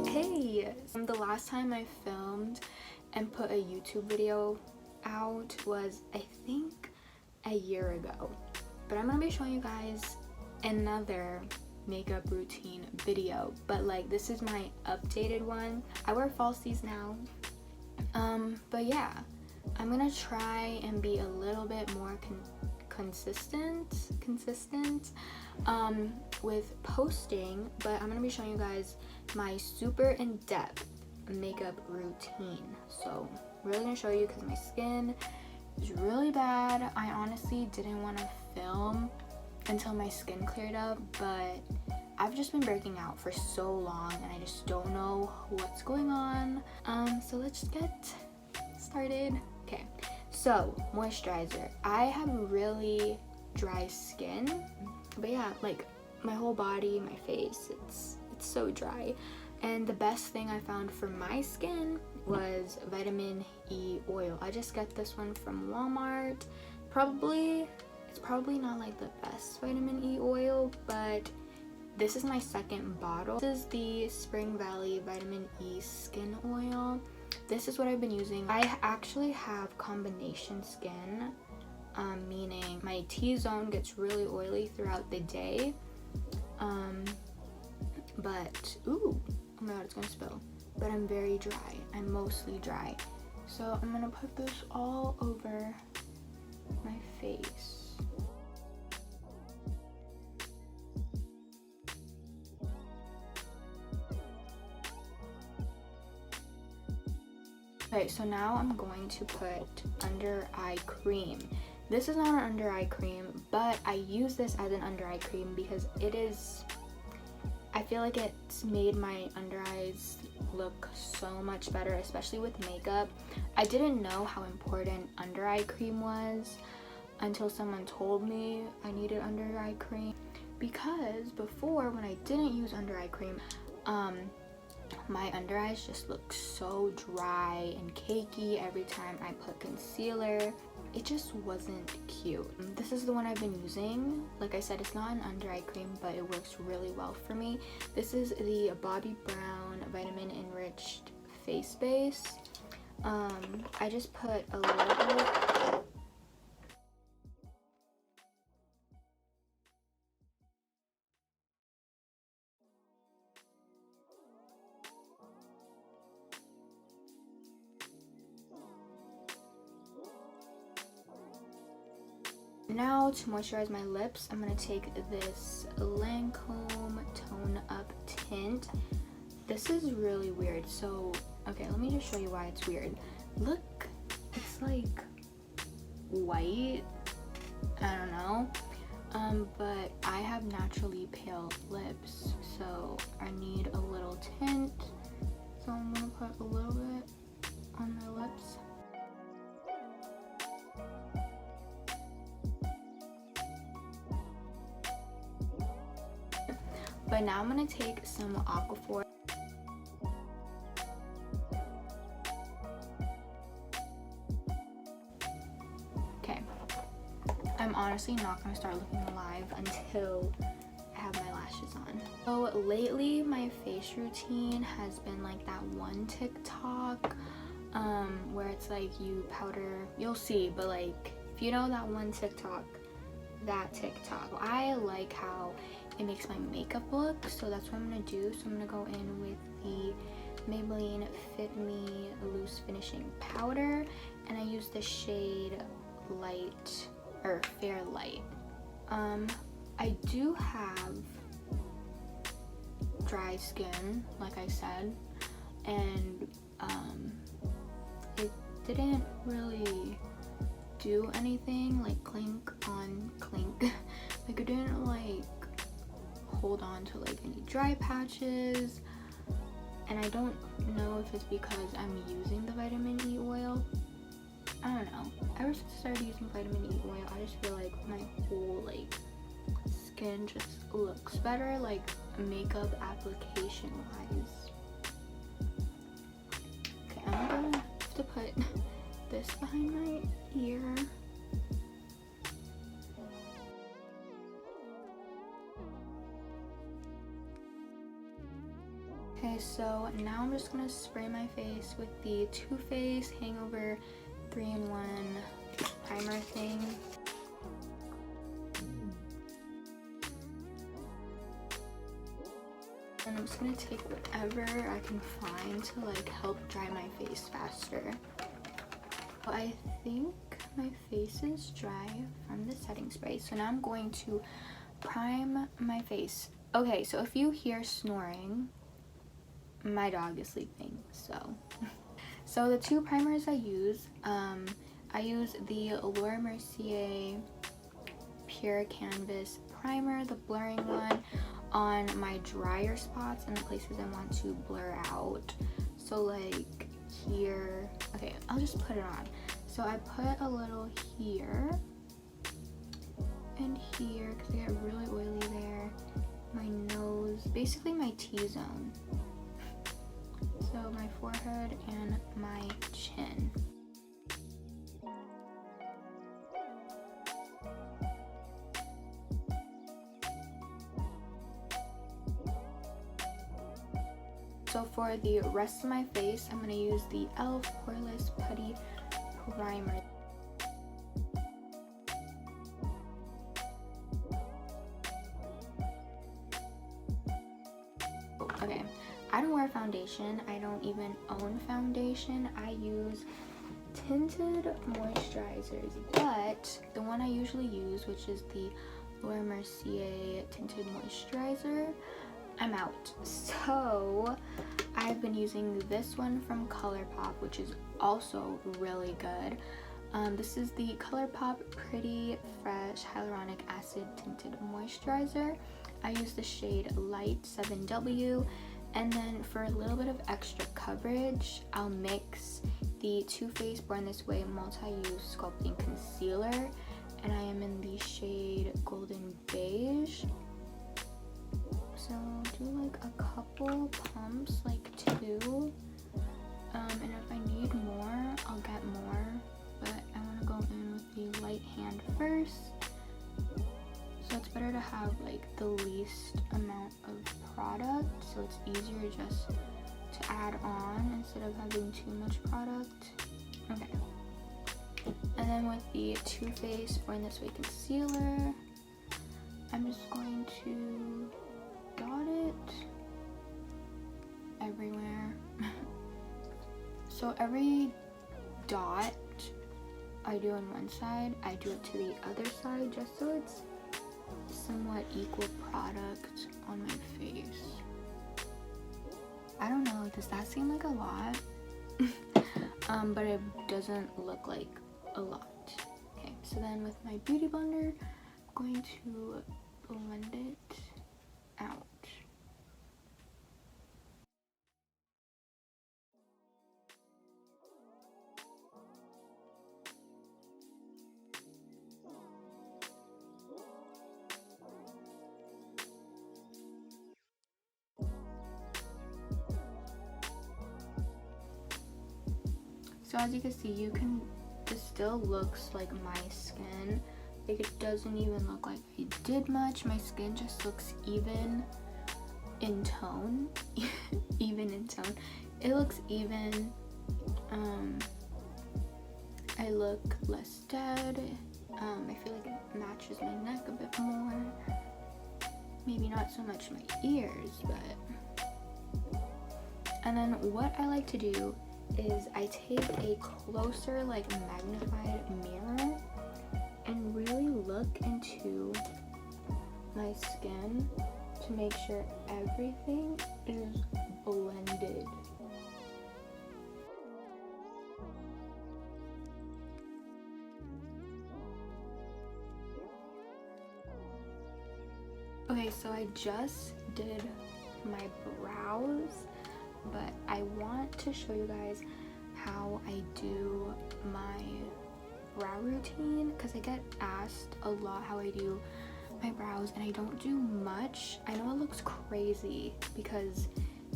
Hey! The last time I filmed and put a YouTube video out was, I think, a year ago. But I'm gonna be showing you guys another makeup routine video, but like this is my updated one. I wear falsies now. But yeah, I'm gonna try and be a little bit more consistent with posting, but I'm gonna be showing you guys my super in-depth makeup routine. So really gonna show you because my skin is really bad. I honestly didn't want to film until my skin cleared up, but I've just been breaking out for so long and I just don't know what's going on. So let's get started. Okay, so moisturizer. I have really dry skin, but yeah, like my whole body, my face, it's so dry. And the best thing I found for my skin was vitamin E oil. I just got this one from Walmart. It's probably not like the best vitamin E oil, but this is my second bottle. This is the Spring Valley Vitamin E Skin Oil. This is what I've been using. I actually have combination skin, meaning my T-zone gets really oily throughout the day. But, ooh, oh my god, it's gonna spill. But I'm very dry. I'm mostly dry. So I'm gonna put this all over my face. Okay, so now I'm going to put under eye cream. This is not an under eye cream, but I use this as an under eye cream because I feel like it's made my under eyes look so much better, especially with makeup. I didn't know how important under eye cream was until someone told me I needed under eye cream, because before, when I didn't use under eye cream, my under eyes just look so dry and cakey every time I put concealer. It just wasn't cute. This is the one I've been using. Like I said, it's not an under eye cream, but it works really well for me. This is the Bobbi Brown Vitamin Enriched Face Base. I just put a little bit. Now to moisturize my lips, I'm going to take this Lancome Tone Up Tint. This is really weird. So, okay, let me just show you why it's weird. Look, it's like white. I don't know. But I have naturally pale lips, so I need a little tint. So I'm going to put a little bit on my lips. But now I'm going to take some Aquaphor. Okay. I'm honestly not going to start looking alive until I have my lashes on. So lately my face routine has been like that one TikTok where it's like you powder, you'll see, but like if you know that one TikTok, I like how it makes my makeup look, so that's what I'm gonna do. So I'm gonna go in with the Maybelline Fit Me Loose Finishing Powder, and I use the shade Light, or Fair Light. I do have dry skin, like I said, and it didn't really do anything like clink on clink. Like it didn't like hold on to like any dry patches, and I don't know if it's because I'm using the vitamin E oil. I don't know. Ever since I started using vitamin E oil, I just feel like my whole like skin just looks better, like makeup application wise. Okay, I'm gonna have to put this behind my ear. Okay, so now I'm just gonna spray my face with the Too Faced Hangover 3-in-1 primer thing. And I'm just gonna take whatever I can find to like help dry my face faster. Well, I think my face is dry from the setting spray, so now I'm going to prime my face. Okay, so if you hear snoring, my dog is sleeping, so the two primers I use the Laura Mercier Pure Canvas primer, the blurring one, on my drier spots and the places I want to blur out. So like here, okay, I'll just put it on. So I put a little here and here because I get really oily there. My nose, basically my T-zone. So my forehead and my chin. So for the rest of my face, I'm going to use the e.l.f. Poreless Putty Primer. Okay, I don't wear foundation. I don't even own foundation. I use tinted moisturizers, but the one I usually use, which is the Laura Mercier Tinted Moisturizer, I'm out. So I've been using this one from ColourPop, which is also really good. This is the ColourPop Pretty Fresh Hyaluronic Acid Tinted Moisturizer. I use the shade Light 7W, and then for a little bit of extra coverage, I'll mix the Too Faced Born This Way Multi-Use Sculpting Concealer, and I am in the shade Golden Beige. So do like a couple pumps, like 2, and if I need more, I'll get more, but I want to go in with the light hand first. So it's better to have like the least amount of product, so it's easier just to add on instead of having too much product. Okay. And then with the Too Faced Born This Way concealer, I'm just going to dot it everywhere. So every dot I do on one side, I do it to the other side, just so it's somewhat equal product on my face. I don't know, does that seem like a lot? But it doesn't look like a lot. Okay, so then with my beauty blender, I'm going to blend it out. So as you can see, this still looks like my skin. Like it doesn't even look like I did much. My skin just looks even in tone. Even in tone. It looks even. I look less dead. I feel like it matches my neck a bit more. Maybe not so much my ears, but. And then what I like to do is I take a closer, like, magnified mirror and really look into my skin to make sure everything is blended. Okay, so I just did my brows, but I want to show you guys how I do my brow routine, because I get asked a lot how I do my brows and I don't do much. I know it looks crazy because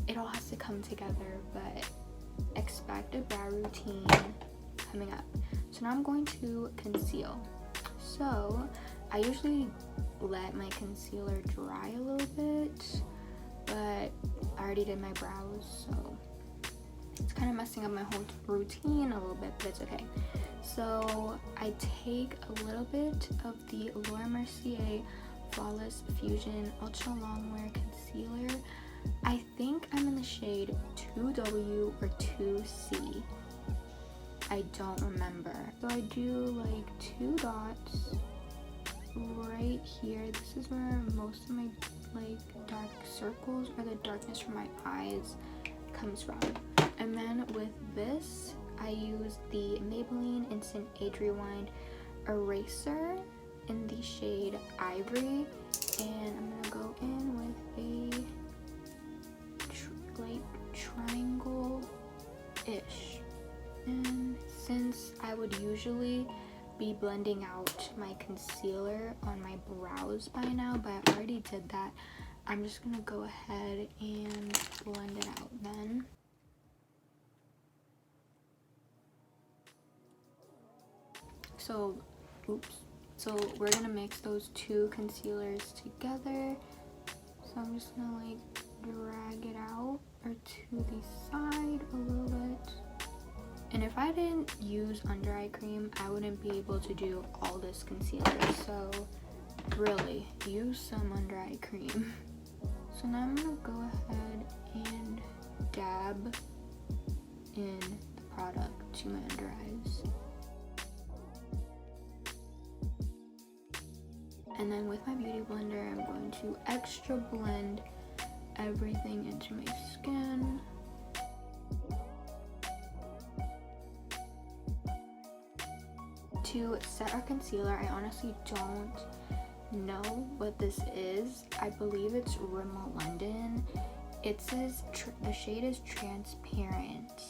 it all has to come together, but expect a brow routine coming up. So now I'm going to conceal. So I usually let my concealer dry a little bit, but I already did my brows, so it's kind of messing up my whole routine a little bit, but it's okay. So I take a little bit of the Laura Mercier Flawless Fusion Ultra Longwear Concealer. I think I'm in the shade 2W or 2C. I don't remember. So I do like 2 dots right here. This is where most of my like dark circles or the darkness from my eyes comes from. And then with this, I use the Maybelline Instant Age Rewind Eraser in the shade Ivory, and I'm gonna go in with a like triangle-ish. And since I would usually be blending out my concealer on my brows by now, but I already did that, I'm just gonna go ahead and blend it out then. So, so we're gonna mix those 2 concealers together. So I'm just gonna like drag it out or to the side a little bit. And if I didn't use under eye cream, I wouldn't be able to do all this concealer. So really, use some under eye cream. So now I'm gonna go ahead and dab in the product to my under eyes. And then with my beauty blender, I'm going to extra blend everything into my skin. To set our concealer, I honestly don't know what this is. I believe it's Rimmel London. It says the shade is transparent.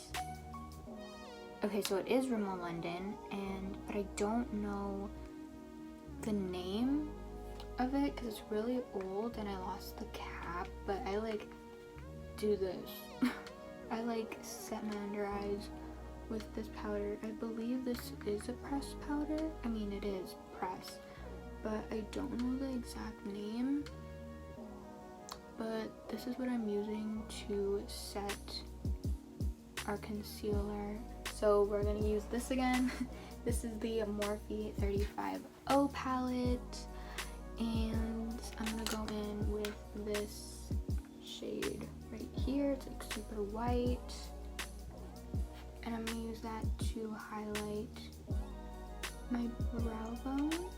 Okay, so it is Rimmel London, but I don't know the name of it because it's really old and I lost the cap, but I like do this. I like set my under eyes with this powder. I believe this is a pressed powder. I mean, it is pressed, but I don't know the exact name. But this is what I'm using to set our concealer. So we're gonna use this again. This is the Morphe 35O palette, and I'm gonna go in with this shade right here. It's like super white, and I'm gonna use that to highlight my brow bone.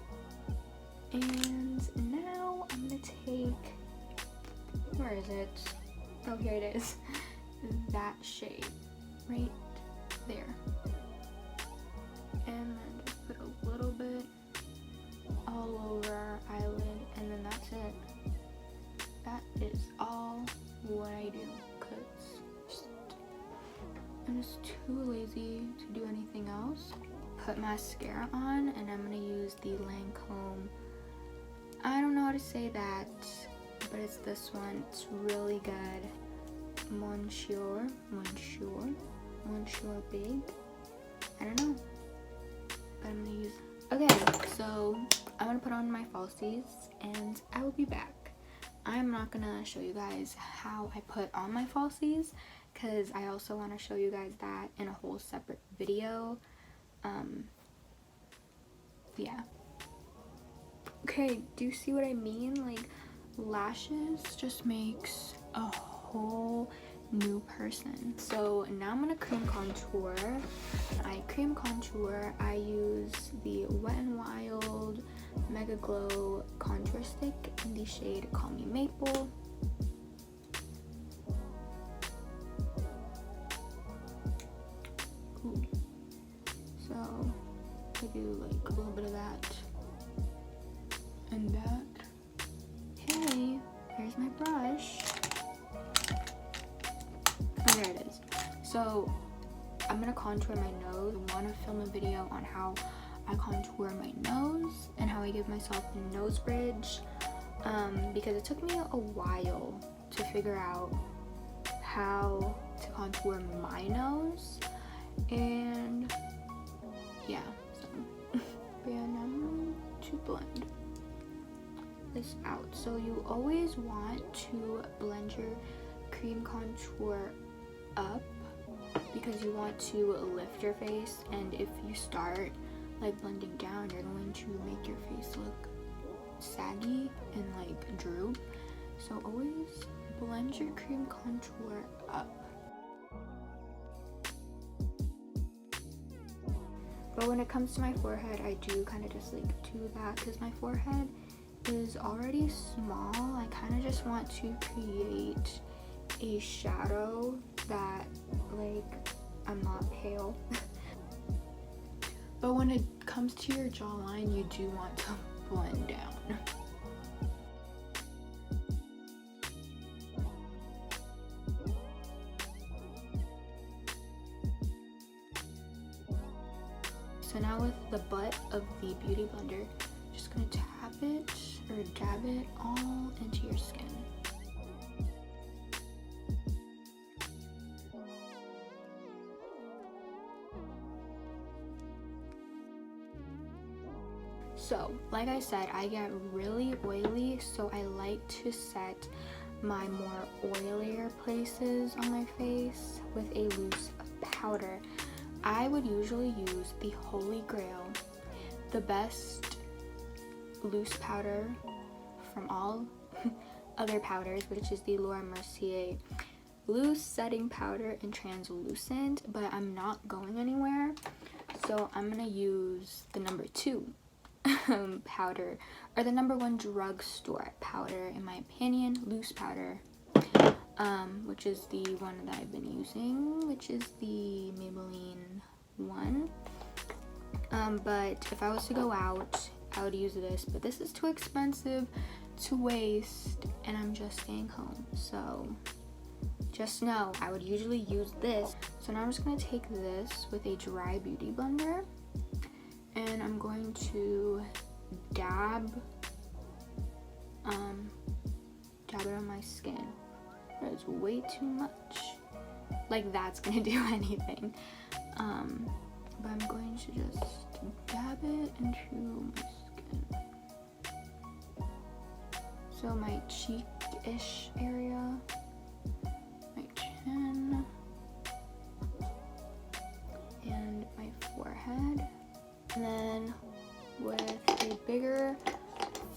And now I'm gonna take, where is it? Oh, here it is. That shade right there. And then just put a little bit all over our eyelid, and then that's it. That is all what I do, because I'm just too lazy to do anything else. Put mascara on, and I'm gonna use the Lancome, I don't know how to say that, but it's this one. It's really good. Monsieur Big. I don't know, but I'm gonna use. Okay, so I'm gonna put on my falsies, and I will be back. I'm not gonna show you guys how I put on my falsies, because I also want to show you guys that in a whole separate video. Yeah. Okay, do you see what I mean? Like, lashes just makes a whole new person. So now I'm gonna cream contour. I cream contour. I use the Wet n Wild Mega Glow contour stick in the shade Call Me Maple. Ooh. So I do like a little bit of that and that. Okay, here's my brush. Oh, there it is. So I'm gonna contour my nose. I want to film a video on how I contour my nose and how I give myself a nose bridge, because it took me a while to figure out how to contour my nose, and yeah, so but yeah, now I'm going to blend this out. So you always want to blend your cream contour up because you want to lift your face, and if you start like blending down, you're going to make your face look saggy and like droop. So always blend your cream contour up. But when it comes to my forehead, I do kind of just like do that because my forehead is already small. I kind of just want to create a shadow that like I'm not pale. But when it comes to your jawline, you do want to blend down. So now with the butt of the beauty blender, just gonna tap it or dab it all into your skin. So, like I said, I get really oily, so I like to set my more oilier places on my face with a loose powder. I would usually use the Holy Grail, the best loose powder from all other powders, which is the Laura Mercier loose setting powder in translucent, but I'm not going anywhere, so I'm gonna use the number 2 powder, or the number 1 drugstore powder in my opinion, loose powder, which is the one that I've been using, which is the Maybelline one. But if I was to go out, I would use this, but this is too expensive to waste, and I'm just staying home, so just know I would usually use this. So now I'm just going to take this with a dry beauty blender, and I'm going to dab it on my skin. It's way too much. Like that's gonna do anything. But I'm going to just dab it into my skin. So my cheek-ish area, my chin, and my forehead. And then with a bigger,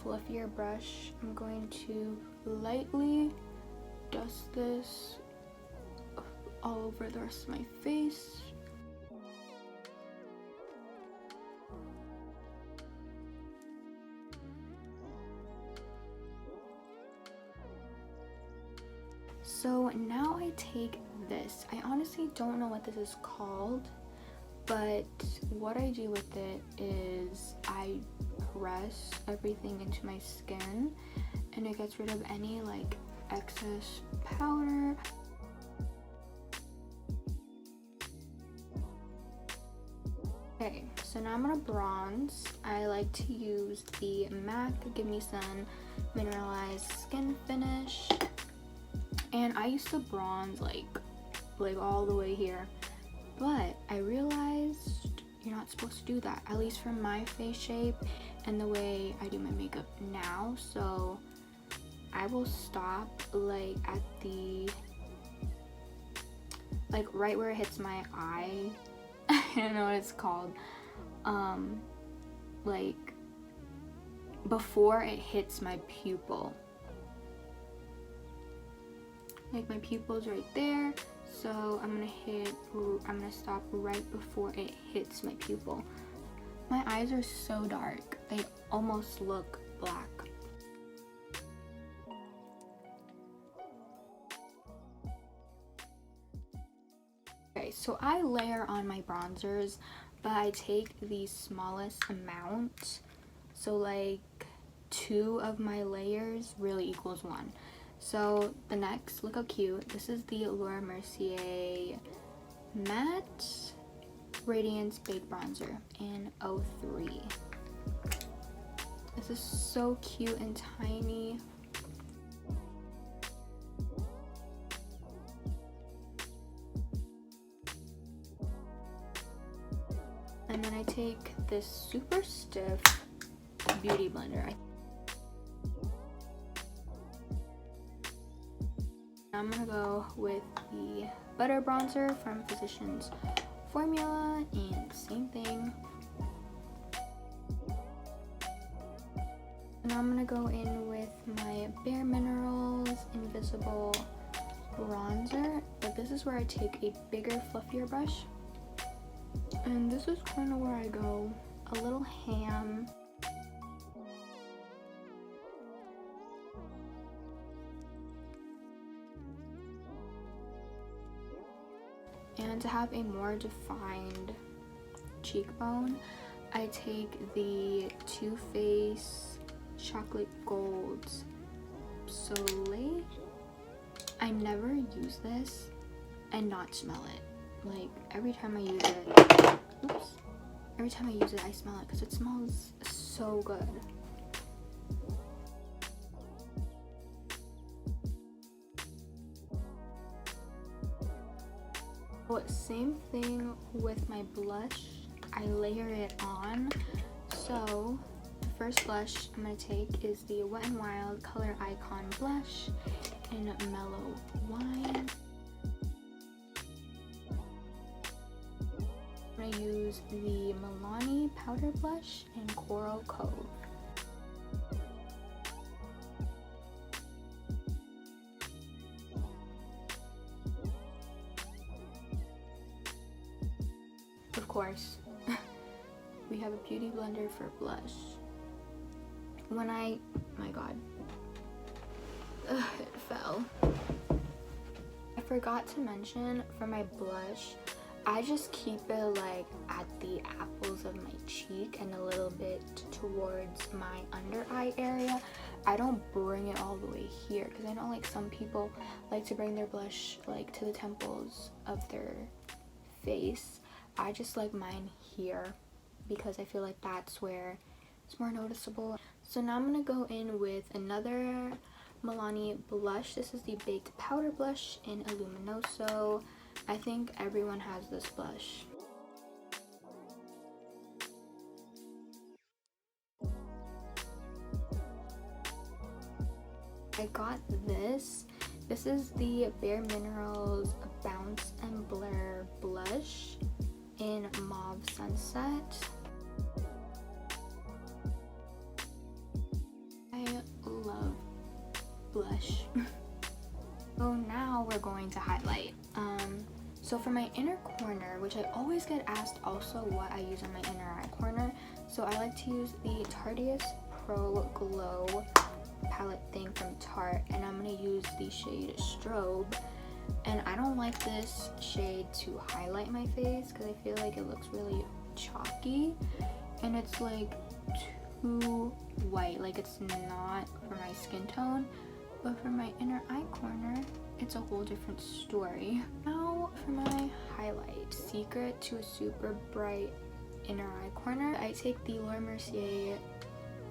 fluffier brush, I'm going to lightly dust this all over the rest of my face. So now I take this. I honestly don't know what this is called, but what I do with it is I press everything into my skin, and it gets rid of any like excess powder. Okay, so now I'm gonna bronze. I like to use the MAC Give Me Sun Mineralized Skin Finish, and I used to bronze like all the way here, but I realized you're not supposed to do that, at least for my face shape and the way I do my makeup now. So I will stop like at the right where it hits my eye. I don't know what it's called, like before it hits my pupil. Like my pupil's right there, so I'm gonna stop right before it hits my pupil. My eyes are so dark, they almost look black. Okay, so I layer on my bronzers, but I take the smallest amount. So like 2 of my layers really equals 1. So the next, look how cute. This is the Laura Mercier Matte Radiance Baked Bronzer in 03. This is so cute and tiny. And then I take this super stiff beauty blender. I'm gonna go with the Butter Bronzer from Physicians Formula, and same thing. Now I'm gonna go in with my Bare Minerals Invisible Bronzer, but this is where I take a bigger, fluffier brush. And this is kind of where I go a little ham. And to have a more defined cheekbone, I take the Too Faced Chocolate Gold Soleil. I never use this and not smell it. Like, every time I use it, every time I use it, I smell it because it smells so good. Well, same thing with my blush. I layer it on. So the first blush I'm going to take is the Wet n Wild Color Icon Blush in Mellow Wine. I'm going to use the Milani Powder Blush in Coral Cove. Of course, we have a beauty blender for blush. My god, it fell. I forgot to mention, for my blush, I just keep it like at the apples of my cheek and a little bit towards my under eye area. I don't bring it all the way here because I know like some people like to bring their blush like to the temples of their face. I just like mine here because I feel like that's where it's more noticeable. So now I'm gonna go in with another Milani blush. This is the Baked Powder Blush in Illuminoso. I think everyone has this blush. I got this. This is the Bare Minerals Bounce and Blur blush in Mauve Sunset. I love blush. So now we're going to highlight. So for my inner corner, which I always get asked also what I use on my inner eye corner, so I like to use the Tarteist Pro Glow palette thing from Tarte, and I'm going to use the shade Strobe. And I don't like this shade to highlight my face because I feel like it looks really chalky and it's like too white, like it's not for my skin tone. But for my inner eye corner, it's a whole different story. Now for my highlight, secret to a super bright inner eye corner, I take the Laura Mercier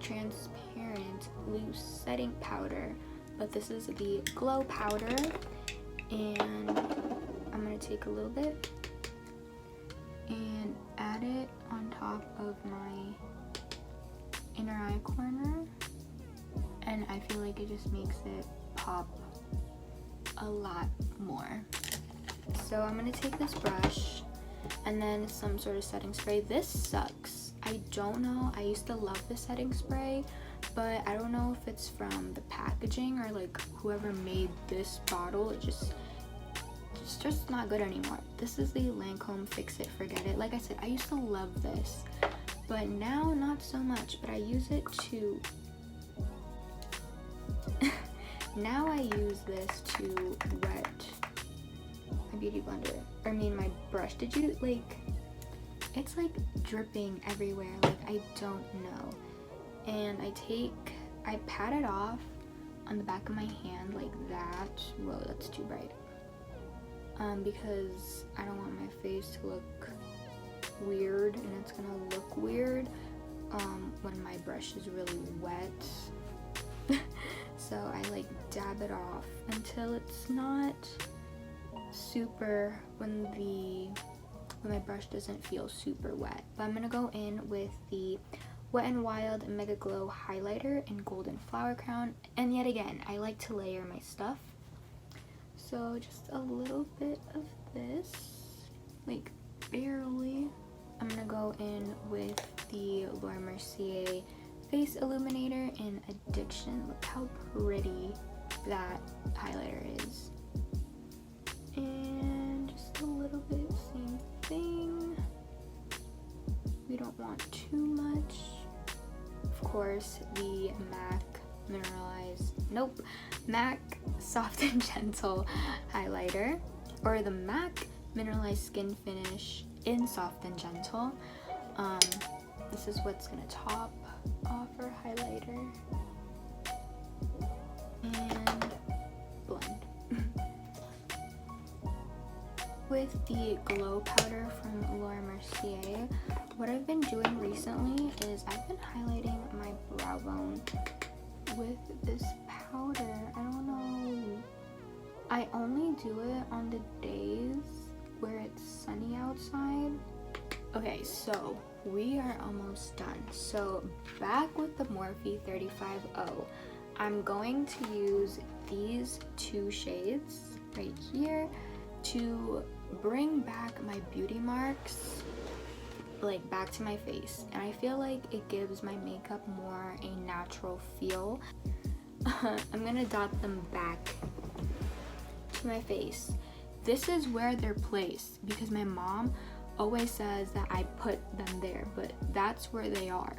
Transparent Loose Setting Powder, but this is the Glow Powder, and I'm gonna take a little bit and add it on top of my inner eye corner, and I feel like it just makes it pop a lot more. So I'm gonna take this brush and then some sort of setting spray. This sucks. I don't know. I used to love the setting spray, but I don't know if it's from the packaging or like whoever made this bottle. It's just not good anymore. This is the Lancome Fix It Forget It. Like I said, I used to love this, but now not so much. But I use it to now I use this to wet my beauty blender, or I mean my brush. Did you like, it's like dripping everywhere, like I don't know. And I pat it off on the back of my hand like that. Whoa, that's too bright. Because I don't want my face to look weird, and it's gonna look weird when my brush is really wet. So I like dab it off until it's not super, when my brush doesn't feel super wet. But I'm gonna go in with the Wet n Wild Mega Glow Highlighter in Golden Flower Crown, and yet again, I like to layer my stuff. So just a little bit of this, like barely. I'm gonna go in with the Laura Mercier Face Illuminator in Addiction. Look how pretty that highlighter is. And just a little bit, same thing. We don't want too much. Of course, the MAC Soft and Gentle highlighter, or the MAC Mineralized Skin Finish in Soft and Gentle. This is what's gonna top off our highlighter and blend. With the glow powder from Laura Mercier, what I've been doing recently is I've been highlighting my brow bone with this powder. I don't know. I only do it on the days where it's sunny outside. Okay, so we are almost done. So back with the Morphe 35O, I'm going to use these two shades right here to bring back my beauty marks like back to my face, and I feel like it gives my makeup more a natural feel. I'm gonna dot them back to my face. This is where they're placed because my mom always says that I put them there, but that's where they are.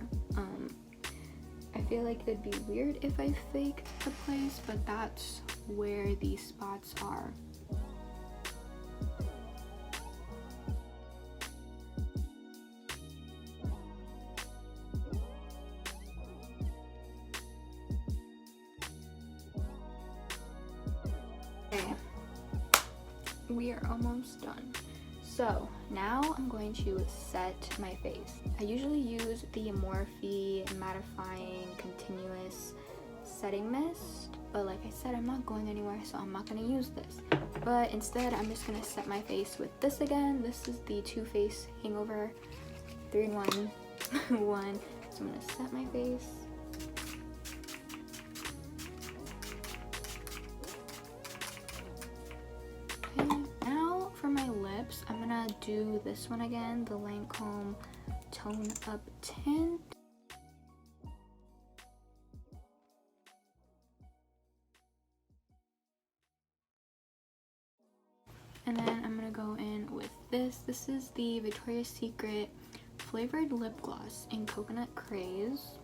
I feel like it'd be weird if I faked the place, but that's where these spots are. Okay, we are almost done. So now I'm going to set my face. I usually use the Morphe Mattifying Continuous Setting Mist, but like I said, I'm not going anywhere, so I'm not going to use this. But instead, I'm just going to set my face with this again. This is the Too Faced Hangover 3-in-1 one. So I'm going to set my face. I'm gonna do this one again, the Lancome Tone Up Tint. And then I'm gonna go in with this. This is the Victoria's Secret Flavored Lip Gloss in Coconut Craze.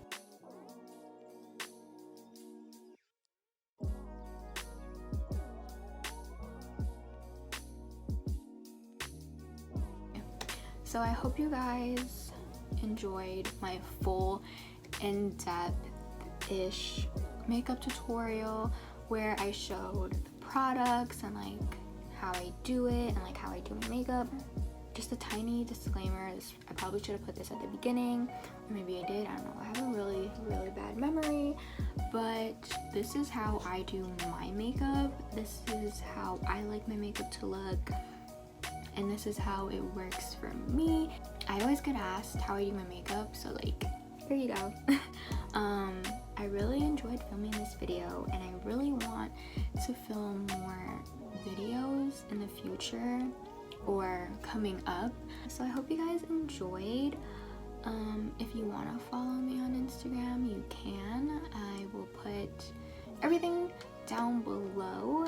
So I hope you guys enjoyed my full in-depth-ish makeup tutorial where I showed the products and like how I do it and like how I do my makeup. Just a tiny disclaimer, I probably should have put this at the beginning, or maybe I did, I don't know. I have a really bad memory, but this is how I do my makeup. This is how I like my makeup to look. And this is how it works for me. I always get asked how I do my makeup, so like, here you go. I really enjoyed filming this video, and I really want to film more videos in the future or coming up. So I hope you guys enjoyed. If you want to follow me on Instagram, you can. I will put everything down below.